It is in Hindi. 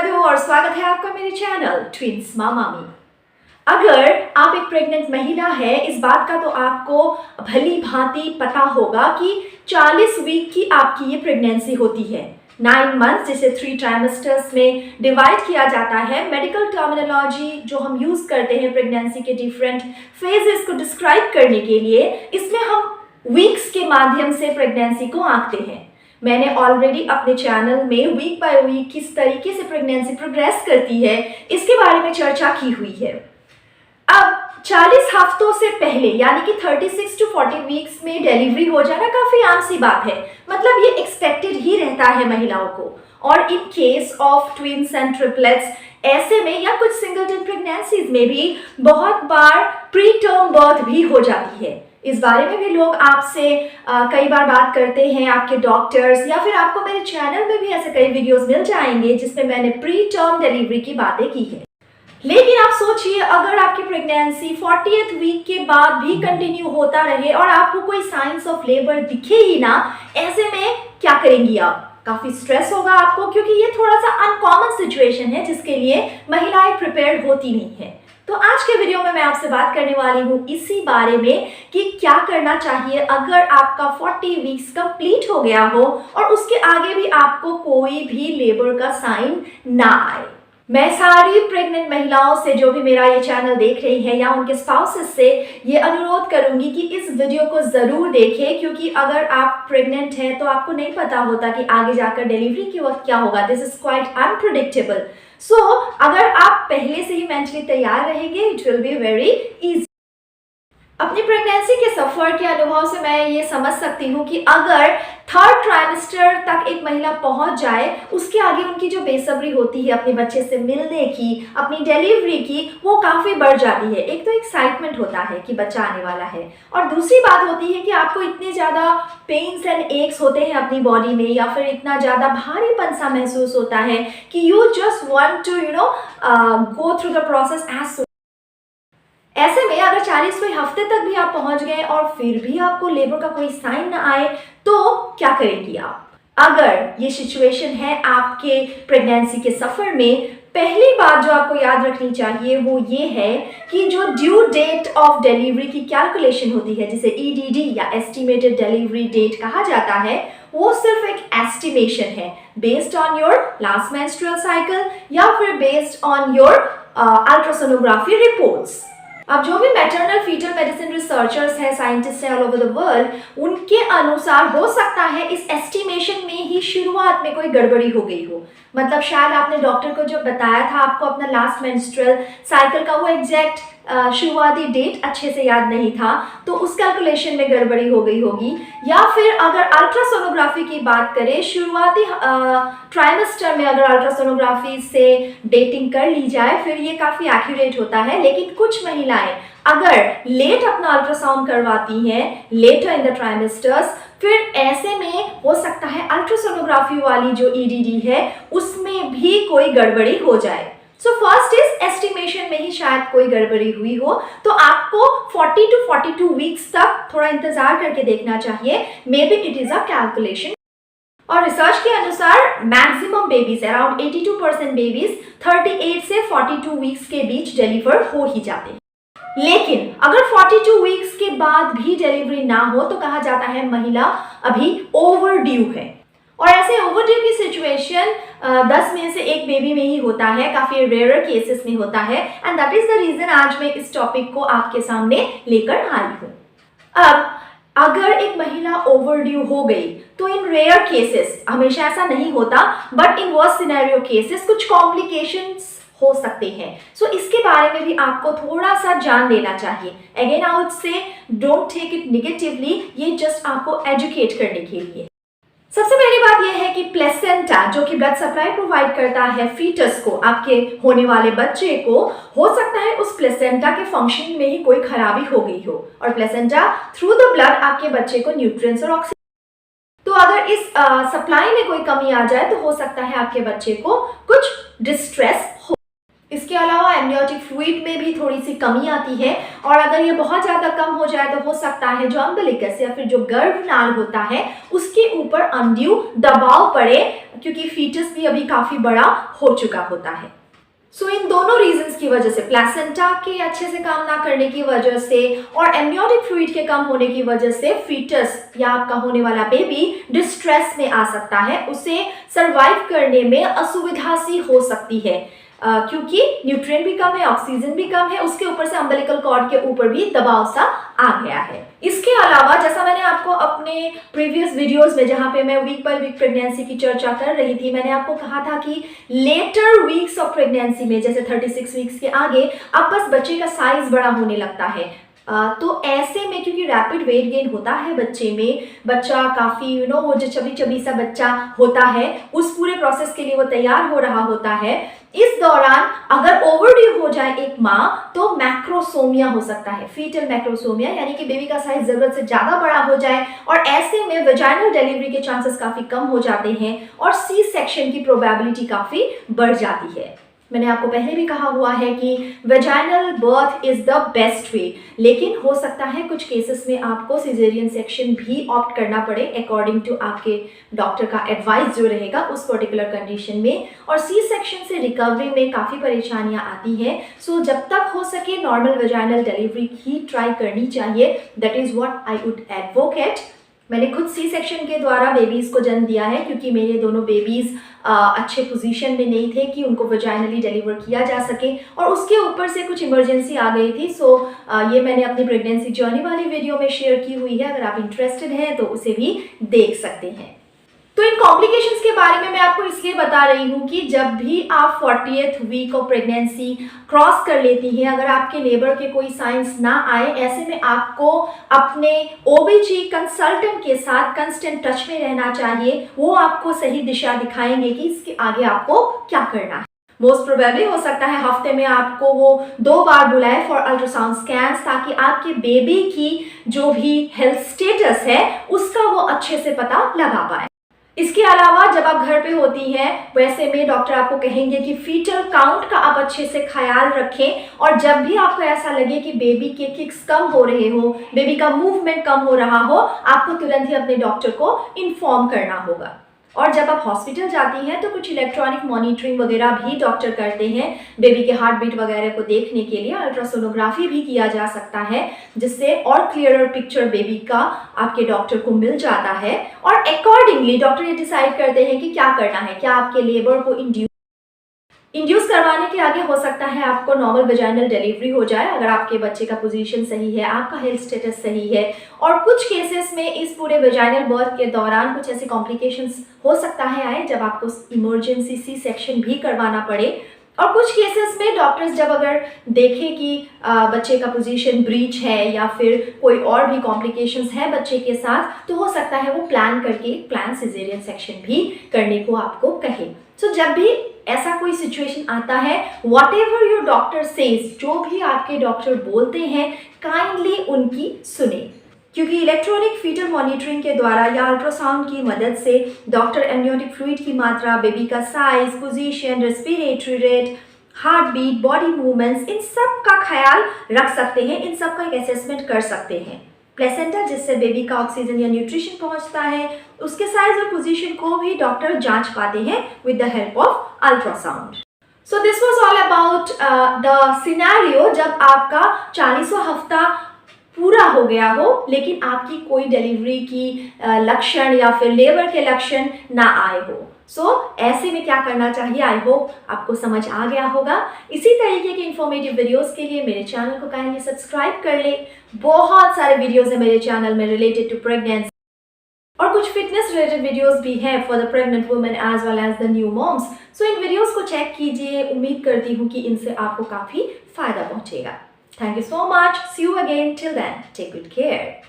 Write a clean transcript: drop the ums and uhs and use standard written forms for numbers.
मधु और स्वागत है आपका मेरे चैनल ट्विंस मामा में। अगर आप एक प्रेग्नेंट महिला है, इस बात का तो आपको भली भांति पता होगा कि 40 वीक की आपकी ये प्रेगनेंसी होती है। 9 मंथ्स जिसे 3 ट्राइमेस्टर्स में डिवाइड किया जाता है। मेडिकल टर्मिनोलॉजी जो हम यूज करते हैं प्रेगनेंसी के डिफरेंट फेजेस को डिस्क्राइब करने के लिए, इसमें हम वीक्स के माध्यम से प्रेगनेंसी को आंकते हैं। मैंने ऑलरेडी अपने चैनल में वीक बाय वीक किस तरीके से प्रेगनेंसी प्रोग्रेस करती है इसके बारे में चर्चा की हुई है। अब 40 हफ्तों से पहले यानी कि 36 to 40 वीक्स में डिलीवरी हो जाना काफी आम सी बात है, मतलब ये एक्सपेक्टेड ही रहता है महिलाओं को। और in case of twins and triplets ऐसे में या कुछ सिंगलटन प्रेगनेंसीज में भी बहुत बार प्री टर्म बर्थ भी हो जाती है। इस बारे में भी लोग आपसे कई बार बात करते हैं, आपके डॉक्टर्स, या फिर आपको मेरे चैनल में भी ऐसे कई वीडियोस मिल जाएंगे जिसमें मैंने प्री टर्म डिलीवरी की बातें की है। लेकिन आप सोचिए, अगर आपकी प्रेगनेंसी 40th वीक के बाद भी कंटिन्यू होता रहे और आपको कोई साइंस ऑफ लेबर दिखे ही ना, ऐसे में क्या करेंगी आप? काफी स्ट्रेस होगा आपको, क्योंकि ये थोड़ा सा अनकॉमन सिचुएशन है जिसके लिए महिलाएं प्रिपेयर्ड होती नहीं है। तो आज के वीडियो में मैं आपसे बात करने वाली हूँ इसी बारे में कि क्या करना चाहिए अगर आपका 40 वीक्स कंप्लीट हो गया हो और उसके आगे भी आपको कोई भी लेबर का साइन ना आए। मैं सारी प्रेग्नेंट महिलाओं से जो भी मेरा ये चैनल देख रही हैं या उनके स्पाउसेस से ये अनुरोध करूंगी कि इस वीडियो को जरूर देखें, क्योंकि अगर आप प्रेग्नेंट हैं तो आपको नहीं पता होता कि आगे जाकर डिलीवरी के वक्त क्या होगा। This is quite unpredictable. So अगर आप पहले से ही मेंटली तैयार रहेंगे, it will be very easy. अपनी प्रेगनेंसी के सफर के अनुभव से मैं ये समझ सकती हूँ कि अगर 3rd ट्राइमेस्टर तक एक महिला पहुंच जाए, उसके आगे उनकी जो बेसब्री होती है अपने बच्चे से मिलने की, अपनी डिलीवरी की, वो काफ़ी बढ़ जाती है। एक तो एक्साइटमेंट होता है कि बच्चा आने वाला है, और दूसरी बात होती है कि आपको इतने ज़्यादा पेन्स एंड एक्स होते हैं अपनी बॉडी में, या फिर इतना ज़्यादा भारीपन सा महसूस होता है कि you just want to go through the process as soon. ऐसे में अगर 40वें हफ्ते तक भी आप पहुंच गए और फिर भी आपको लेबर का कोई साइन ना आए, तो क्या करेंगी आप? अगर ये सिचुएशन है आपके प्रेगनेंसी के सफर में, पहली बात जो आपको याद रखनी चाहिए वो ये है कि जो ड्यू डेट ऑफ डिलीवरी की कैलकुलेशन होती है, जिसे EDD या एस्टिमेटेड डिलीवरी डेट कहा जाता है, वो सिर्फ एक एस्टिमेशन है based on your last menstrual cycle या फिर based on your ultrasonography reports. अब जो भी मैटरनल फीटल मेडिसिन रिसर्चर्स हैं, साइंटिस्ट हैं ऑल ओवर द वर्ल्ड, उनके अनुसार हो सकता है इस एस्टिमेशन में ही शुरुआत में कोई गड़बड़ी हो गई हो। मतलब शायद आपने डॉक्टर को जो बताया था आपको अपना लास्ट मेंस्ट्रुअल साइकिल का वो एग्जैक्ट शुरुआती डेट अच्छे से याद नहीं था, तो उस कैलकुलेशन में गड़बड़ी हो गई होगी। या फिर अगर अल्ट्रासोनोग्राफी की बात करें, शुरुआती ट्राइमेस्टर में अगर अल्ट्रासोनोग्राफी से डेटिंग कर ली जाए फिर ये काफ़ी एक्यूरेट होता है। लेकिन कुछ महिलाएं अगर लेट अपना अल्ट्रासाउंड करवाती हैं, लेटर इन द ट्राइमेस्टर्स, फिर ऐसे में हो सकता है अल्ट्रासोनोग्राफी वाली जो EDD है उसमें भी कोई गड़बड़ी हो जाए। सो फर्स्ट इज एस्टिमेशन में ही शायद कोई गड़बड़ी हुई हो, तो आपको 40 to 42 वीक्स तक थोड़ा इंतजार करके देखना चाहिए। May be it is a calculation. और रिसर्च के अनुसार मैक्सिमम बेबीज, अराउंड 82% बेबीज 38 से 42 वीक्स के बीच डिलीवर हो ही जाते हैं। लेकिन अगर 42 वीक्स के बाद भी डिलीवरी ना हो तो कहा जाता है महिला अभी ओवरड्यू है। और ऐसे ओवरड्यू की सिचुएशन 10 में से 1 बेबी में ही होता है, काफी रेयर केसेस में होता है। And that is the reason आज मैं इस टॉपिक को आपके सामने लेकर आई हूँ। अब अगर एक महिला ओवरड्यू हो गई तो इन रेयर केसेस, हमेशा ऐसा नहीं होता, but in worst scenario cases कुछ कॉम्प्लिकेशंस हो सकते हैं। सो इसके बारे में भी आपको थोड़ा सा जान लेना चाहिए। Again I would say don't take it negatively, ये जस्ट आपको एजुकेट करने के लिए। सबसे पहली बात यह है कि प्लेसेंटा जो कि ब्लड सप्लाई प्रोवाइड करता है फीटस को, आपके होने वाले बच्चे को, हो सकता है उस प्लेसेंटा के फंक्शन में ही कोई खराबी हो गई हो, और प्लेसेंटा थ्रू द ब्लड आपके बच्चे को न्यूट्रिएंट्स और ऑक्सीजन, तो अगर इस सप्लाई में कोई कमी आ जाए तो हो सकता है आपके बच्चे को कुछ डिस्ट्रेस हो। इसके अलावा एमनियोटिक फ्लूइड में भी थोड़ी सी कमी आती है, और अगर ये बहुत ज़्यादा कम हो जाए तो हो सकता है जो अम्बिलिकस या फिर जो गर्भनाल होता है उसके ऊपर अनड्यू दबाव पड़े, क्योंकि फीटस भी अभी काफ़ी बड़ा हो चुका होता है। सो इन दोनों रीजंस की वजह से, प्लेसेंटा के अच्छे से काम ना करने की वजह से और एमनियोटिक फ्लूइड के कम होने की वजह से फीटस या आपका होने वाला बेबी डिस्ट्रेस में आ सकता है, उसे सरवाइव करने में असुविधा सी हो सकती है, क्योंकि न्यूट्रिएंट भी कम है, ऑक्सीजन भी कम है, उसके ऊपर से अम्बिलिकल कॉर्ड के ऊपर भी दबाव सा आ गया है। इसके अलावा जैसा मैंने आपको अपने प्रीवियस वीडियोस में, जहां पे मैं वीक बाय वीक प्रेगनेंसी की चर्चा कर रही थी, मैंने आपको कहा था कि लेटर वीक्स ऑफ प्रेगनेंसी में, जैसे 36 वीक्स के आगे, अब बस बच्चे का साइज बड़ा होने लगता है। तो ऐसे में क्योंकि रैपिड वेट गेन होता है बच्चे में, बच्चा काफ़ी वो जो चबी चबी सा बच्चा होता है, उस पूरे प्रोसेस के लिए वो तैयार हो रहा होता है। इस दौरान अगर ओवरड्यू हो जाए एक माँ, तो मैक्रोसोमिया हो सकता है, फीटल मैक्रोसोमिया, यानी कि बेबी का साइज ज़रूरत से ज़्यादा बड़ा हो जाए, और ऐसे में वेजाइनल डिलीवरी के चांसेस काफ़ी कम हो जाते हैं और सी सेक्शन की प्रोबेबिलिटी काफ़ी बढ़ जाती है। मैंने आपको पहले भी कहा हुआ है कि vaginal birth is the best way, लेकिन हो सकता है कुछ केसेस में आपको सिजेरियन सेक्शन भी ऑप्ट करना पड़े अकॉर्डिंग टू आपके डॉक्टर का एडवाइस जो रहेगा उस पर्टिकुलर कंडीशन में। और सी सेक्शन से रिकवरी में काफ़ी परेशानियां आती हैं, सो जब तक हो सके नॉर्मल वेजाइनल डिलीवरी ही ट्राई करनी चाहिए। That is what I would advocate. मैंने खुद सी सेक्शन के द्वारा बेबीज़ को जन्म दिया है, क्योंकि मेरे दोनों बेबीज़ अच्छे पोजीशन में नहीं थे कि उनको वेजाइनली डिलीवर किया जा सके, और उसके ऊपर से कुछ इमरजेंसी आ गई थी। सो ये मैंने अपनी प्रेगनेंसी जर्नी वाली वीडियो में शेयर की हुई है, अगर आप इंटरेस्टेड हैं तो उसे भी देख सकते हैं। तो इन कॉम्प्लिकेशंस के बारे में मैं आपको इसलिए बता रही हूँ कि जब भी आप 40th week of pregnancy cross कर लेती हैं, अगर आपके लेबर के कोई साइंस ना आए, ऐसे में आपको अपने ओबीजी कंसल्टेंट के साथ कंस्टेंट टच में रहना चाहिए। वो आपको सही दिशा दिखाएंगे कि इसके आगे आपको क्या करना है। मोस्ट प्रोबेबली हो सकता है हफ्ते में आपको वो 2 बार बुलाए फॉर अल्ट्रासाउंड स्कैन्स, ताकि आपके बेबी की जो भी हेल्थ स्टेटस है उसका वो अच्छे से पता लगा पाए। इसके अलावा जब आप घर पे होती हैं, वैसे में डॉक्टर आपको कहेंगे कि फीटल काउंट का आप अच्छे से ख्याल रखें, और जब भी आपको ऐसा लगे कि बेबी के किक्स कम हो रहे हो, बेबी का मूवमेंट कम हो रहा हो, आपको तुरंत ही अपने डॉक्टर को इन्फॉर्म करना होगा। और जब आप हॉस्पिटल जाती हैं तो कुछ इलेक्ट्रॉनिक मॉनिटरिंग वगैरह भी डॉक्टर करते हैं, बेबी के हार्ट बीट वगैरह को देखने के लिए अल्ट्रासोनोग्राफी भी किया जा सकता है, जिससे और क्लियरर पिक्चर बेबी का आपके डॉक्टर को मिल जाता है। और अकॉर्डिंगली डॉक्टर ये डिसाइड करते हैं कि क्या करना है, क्या आपके लेबर को इंड्यूस करवाने के आगे हो सकता है आपको नॉर्मल वेजाइनल डिलीवरी हो जाए, अगर आपके बच्चे का पोजीशन सही है, आपका हेल्थ स्टेटस सही है। और कुछ केसेस में इस पूरे वेजाइनल बर्थ के दौरान कुछ ऐसे कॉम्प्लिकेशंस हो सकता है आए जब आपको इमरजेंसी सी सेक्शन भी करवाना पड़े। और कुछ केसेस में डॉक्टर्स जब अगर देखें कि बच्चे का पोजीशन ब्रीच है या फिर कोई और भी कॉम्प्लिकेशंस है बच्चे के साथ, तो हो सकता है वो प्लान करके प्लान सिजेरियन सेक्शन भी करने को आपको कहे। सो जब भी ऐसा कोई सिचुएशन आता है, what ever your doctor says, जो भी आपके डॉक्टर बोलते हैं, काइंडली उनकी सुने, क्योंकि इलेक्ट्रॉनिक फीटल मॉनिटरिंग के द्वारा या अल्ट्रासाउंड की मदद से डॉक्टर एमनियोटिक फ्लूइड की मात्रा, बेबी का size, position, respiratory rate, heart beat, body movements, इन सब का ख्याल रख सकते हैं, इन सब का एक असेसमेंट कर सकते हैं। प्लेसेंटा जिससे बेबी का ऑक्सीजन या न्यूट्रिशन पहुंचता है, उसके साइज और पोजीशन को भी डॉक्टर जांच पाते हैं with the help of ultrasound. So this was all about the scenario जब आपका 40वां हफ्ता पूरा हो गया हो, लेकिन आपकी कोई डिलीवरी की लक्षण या फिर लेबर के लक्षण ना आए हो। ऐसे में क्या करना चाहिए, आई होप आपको समझ आ गया होगा। इसी तरीके के इंफॉर्मेटिव वीडियोस के लिए मेरे चैनल को काइंडली सब्सक्राइब कर ले। बहुत सारे वीडियोस हैं मेरे चैनल में रिलेटेड टू प्रेगनेंसी, और कुछ फिटनेस रिलेटेड वीडियोस भी हैं for the pregnant women as well as the new moms. इन वीडियोस को चेक कीजिए, उम्मीद करती हूँ कि इनसे आपको काफ़ी फायदा पहुँचेगा। Thank you so much. See you again. Till then, take good care.